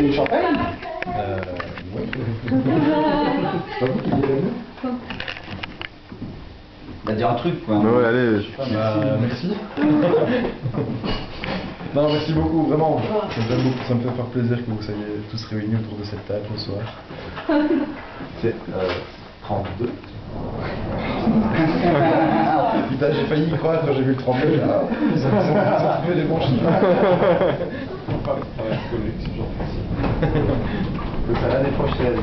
du champagne? Oui. C'est pas vous qui dites nous? Il a dit un truc, quoi. Ouais, allez. Merci. Non, merci beaucoup, vraiment. Ça me fait faire plaisir que vous soyez tous réunis autour de cette table ce soir. C'est 32. Putain, j'ai failli y croire quand j'ai vu le 32. Ah, ils ont trouvé les bons chiffres. C'est ça l'année prochaine.